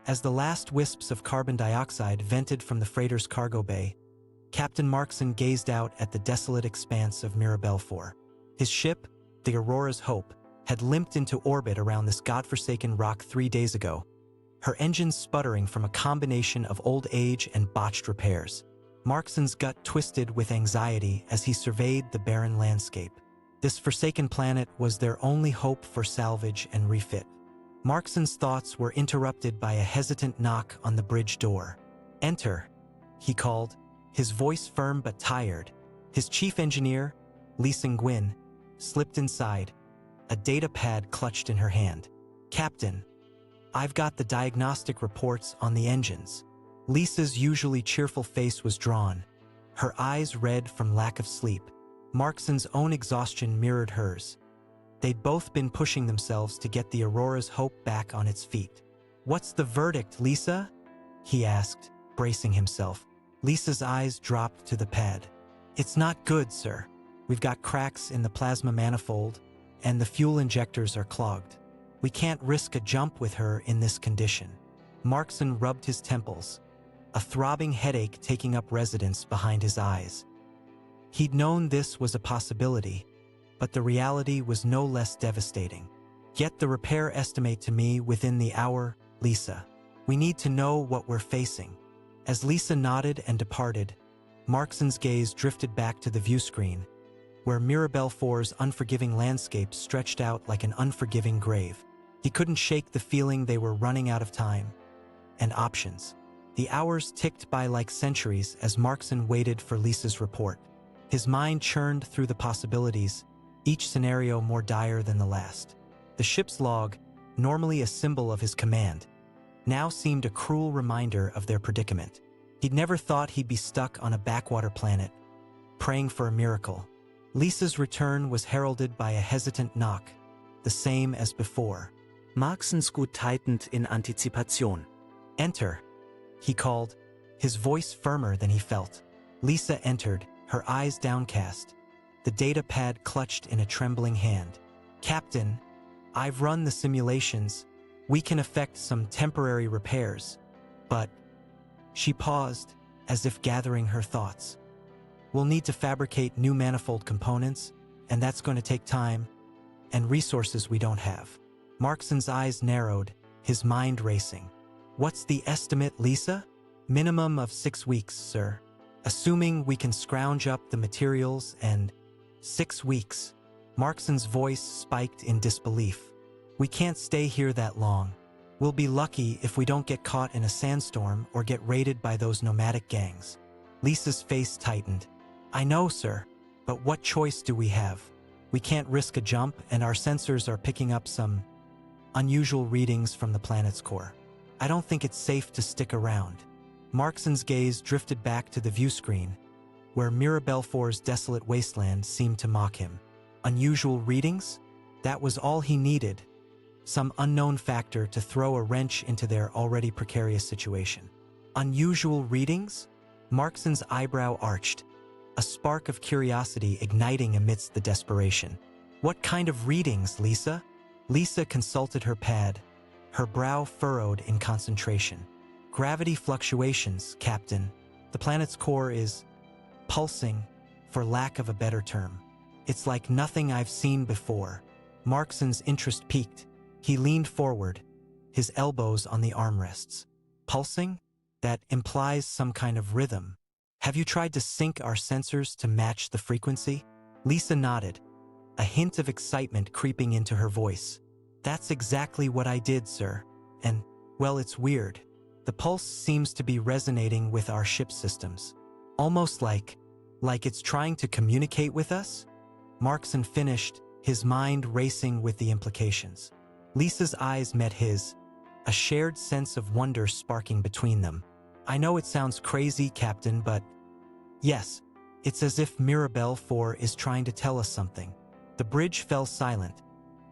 As the last wisps of carbon dioxide vented from the freighter's cargo bay, Captain Markson gazed out at the desolate expanse of Mirabel 4. His ship, the Aurora's Hope, had limped into orbit around this godforsaken rock 3 days ago, her engines sputtering from a combination of old age and botched repairs. Markson's gut twisted with anxiety as he surveyed the barren landscape. This forsaken planet was their only hope for salvage and refit. Markson's thoughts were interrupted by a hesitant knock on the bridge door. "Enter," he called, his voice firm but tired. His chief engineer, Lisa Nguyen, slipped inside, a data pad clutched in her hand. "Captain, I've got the diagnostic reports on the engines." Lisa's usually cheerful face was drawn, her eyes red from lack of sleep. Markson's own exhaustion mirrored hers. They'd both been pushing themselves to get the Aurora's Hope back on its feet. "What's the verdict, Lisa?" he asked, bracing himself. Lisa's eyes dropped to the pad. "It's not good, sir. We've got cracks in the plasma manifold, and the fuel injectors are clogged. We can't risk a jump with her in this condition." Markson rubbed his temples, a throbbing headache taking up residence behind his eyes. He'd known this was a possibility, but the reality was no less devastating. "Get the repair estimate to me within the hour, Lisa. We need to know what we're facing." As Lisa nodded and departed, Markson's gaze drifted back to the view screen, where Mirabel 4's unforgiving landscape stretched out like an unforgiving grave. He couldn't shake the feeling they were running out of time and options. The hours ticked by like centuries as Markson waited for Lisa's report. His mind churned through the possibilities, each scenario more dire than the last. The ship's log, normally a symbol of his command, now seemed a cruel reminder of their predicament. He'd never thought he'd be stuck on a backwater planet, praying for a miracle. Lisa's return was heralded by a hesitant knock, the same as before. Marksons Gut tightened in Antizipation. "Enter," he called, his voice firmer than he felt. Lisa entered, her eyes downcast, the data pad clutched in a trembling hand. "Captain, I've run the simulations. We can effect some temporary repairs, but..." She paused, as if gathering her thoughts. "We'll need to fabricate new manifold components, and that's going to take time and resources we don't have." Markson's eyes narrowed, his mind racing. "What's the estimate, Lisa?" "Minimum of 6 weeks, sir. Assuming we can scrounge up the materials and..." "6 weeks." Markson's voice spiked in disbelief. "We can't stay here that long. We'll be lucky if we don't get caught in a sandstorm or get raided by those nomadic gangs." Lisa's face tightened. "I know, sir, but what choice do we have? We can't risk a jump, and our sensors are picking up some unusual readings from the planet's core. I don't think it's safe to stick around." Markson's gaze drifted back to the view screen, where Mirabel 4's desolate wasteland seemed to mock him. Unusual readings? That was all he needed. Some unknown factor to throw a wrench into their already precarious situation. Unusual readings? Markson's eyebrow arched, a spark of curiosity igniting amidst the desperation. "What kind of readings, Lisa?" Lisa consulted her pad, her brow furrowed in concentration. "Gravity fluctuations, Captain. The planet's core is pulsing, for lack of a better term. It's like nothing I've seen before." Markson's interest peaked. He leaned forward, his elbows on the armrests. "Pulsing? That implies some kind of rhythm. Have you tried to sync our sensors to match the frequency?" Lisa nodded, a hint of excitement creeping into her voice. "That's exactly what I did, sir. And, well, it's weird. The pulse seems to be resonating with our ship systems. Almost like it's trying to communicate with us?" Markson finished, his mind racing with the implications. Lisa's eyes met his, a shared sense of wonder sparking between them. "I know it sounds crazy, Captain, but yes, it's as if Mirabel 4 is trying to tell us something." The bridge fell silent,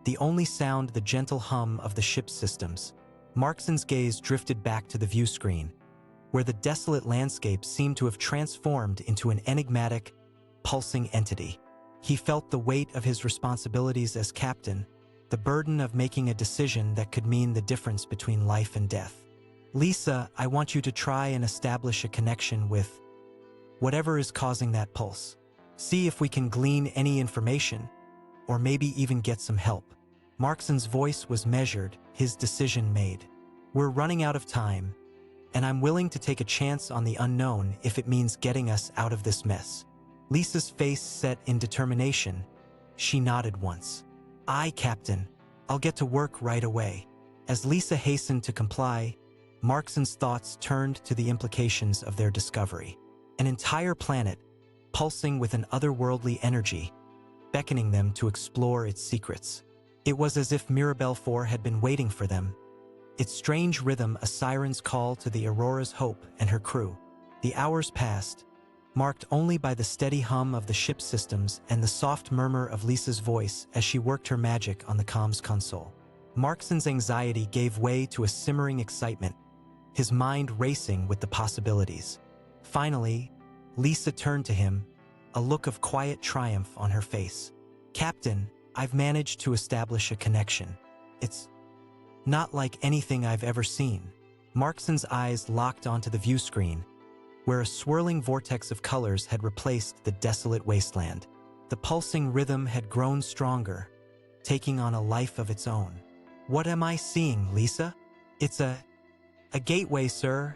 the only sound the gentle hum of the ship's systems. Markson's gaze drifted back to the view screen, where the desolate landscape seemed to have transformed into an enigmatic, pulsing entity. He felt the weight of his responsibilities as captain, the burden of making a decision that could mean the difference between life and death. Lisa, I want you to try and establish a connection with whatever is causing that pulse. See if we can glean any information, or maybe even get some help. Markson's voice was measured, his decision made. We're running out of time, and I'm willing to take a chance on the unknown if it means getting us out of this mess. Lisa's face set in determination. She nodded once. Aye, Captain. I'll get to work right away. As Lisa hastened to comply, Markson's thoughts turned to the implications of their discovery. An entire planet, pulsing with an otherworldly energy, beckoning them to explore its secrets. It was as if Mirabel 4 had been waiting for them, its strange rhythm a siren's call to the Aurora's Hope and her crew. The hours passed, marked only by the steady hum of the ship's systems and the soft murmur of Lisa's voice as she worked her magic on the comms console. Markson's anxiety gave way to a simmering excitement, his mind racing with the possibilities. Finally, Lisa turned to him, a look of quiet triumph on her face. Captain, I've managed to establish a connection. It's not like anything I've ever seen. Markson's eyes locked onto the view screen, where a swirling vortex of colors had replaced the desolate wasteland. The pulsing rhythm had grown stronger, taking on a life of its own. What am I seeing, Lisa? It's a gateway, sir,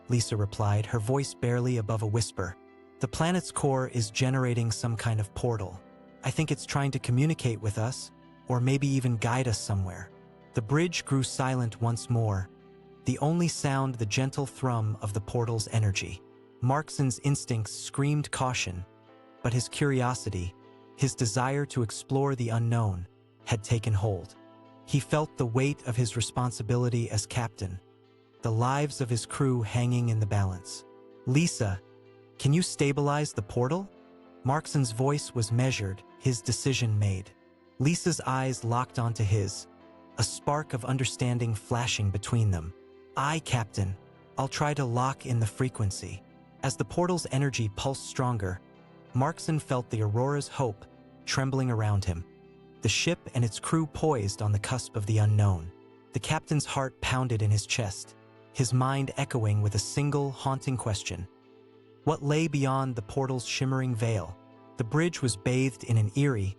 Lisa replied, her voice barely above a whisper. The planet's core is generating some kind of portal. I think it's trying to communicate with us, or maybe even guide us somewhere. The bridge grew silent once more, the only sound the gentle thrum of the portal's energy. Markson's instincts screamed caution, but his curiosity, his desire to explore the unknown, had taken hold. He felt the weight of his responsibility as captain, the lives of his crew hanging in the balance. Lisa, can you stabilize the portal? Markson's voice was measured, his decision made. Lisa's eyes locked onto his, a spark of understanding flashing between them. Aye, Captain. I'll try to lock in the frequency. As the portal's energy pulsed stronger, Markson felt the Aurora's Hope trembling around him. The ship and its crew poised on the cusp of the unknown. The captain's heart pounded in his chest, his mind echoing with a single haunting question. What lay beyond the portal's shimmering veil? The bridge was bathed in an eerie,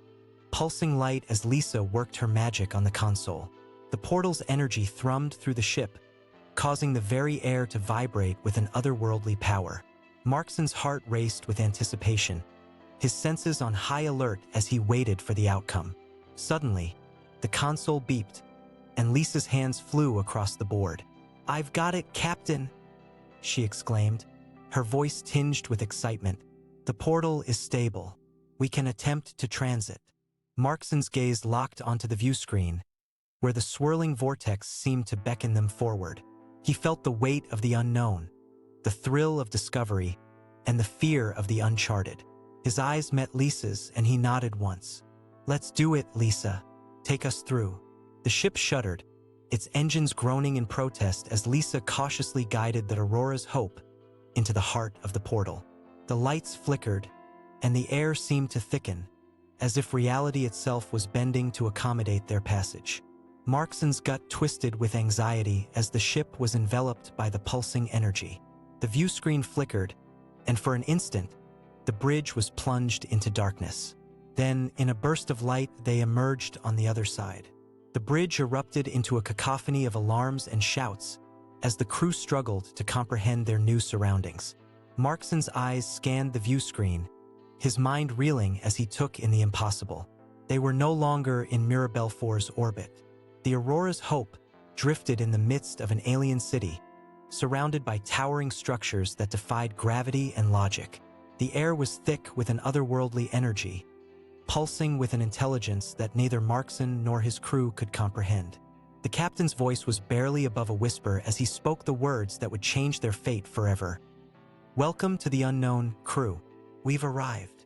pulsing light as Lisa worked her magic on the console. The portal's energy thrummed through the ship, causing the very air to vibrate with an otherworldly power. Markson's heart raced with anticipation, his senses on high alert as he waited for the outcome. Suddenly, the console beeped, and Lisa's hands flew across the board. I've got it, Captain, she exclaimed, her voice tinged with excitement. The portal is stable. We can attempt to transit. Markson's gaze locked onto the view screen, where the swirling vortex seemed to beckon them forward. He felt the weight of the unknown, the thrill of discovery, and the fear of the uncharted. His eyes met Lisa's, and he nodded once. Let's do it, Lisa. Take us through. The ship shuddered, its engines groaning in protest as Lisa cautiously guided the Aurora's Hope into the heart of the portal. The lights flickered, and the air seemed to thicken, as if reality itself was bending to accommodate their passage. Markson's gut twisted with anxiety as the ship was enveloped by the pulsing energy. The view screen flickered, and for an instant, the bridge was plunged into darkness. Then, in a burst of light, they emerged on the other side. The bridge erupted into a cacophony of alarms and shouts as the crew struggled to comprehend their new surroundings. Markson's eyes scanned the view screen, his mind reeling as he took in the impossible. They were no longer in Mirabel 4's orbit. The Aurora's Hope drifted in the midst of an alien city, surrounded by towering structures that defied gravity and logic. The air was thick with an otherworldly energy, pulsing with an intelligence that neither Markson nor his crew could comprehend. The captain's voice was barely above a whisper as he spoke the words that would change their fate forever. Welcome to the unknown, crew. We've arrived.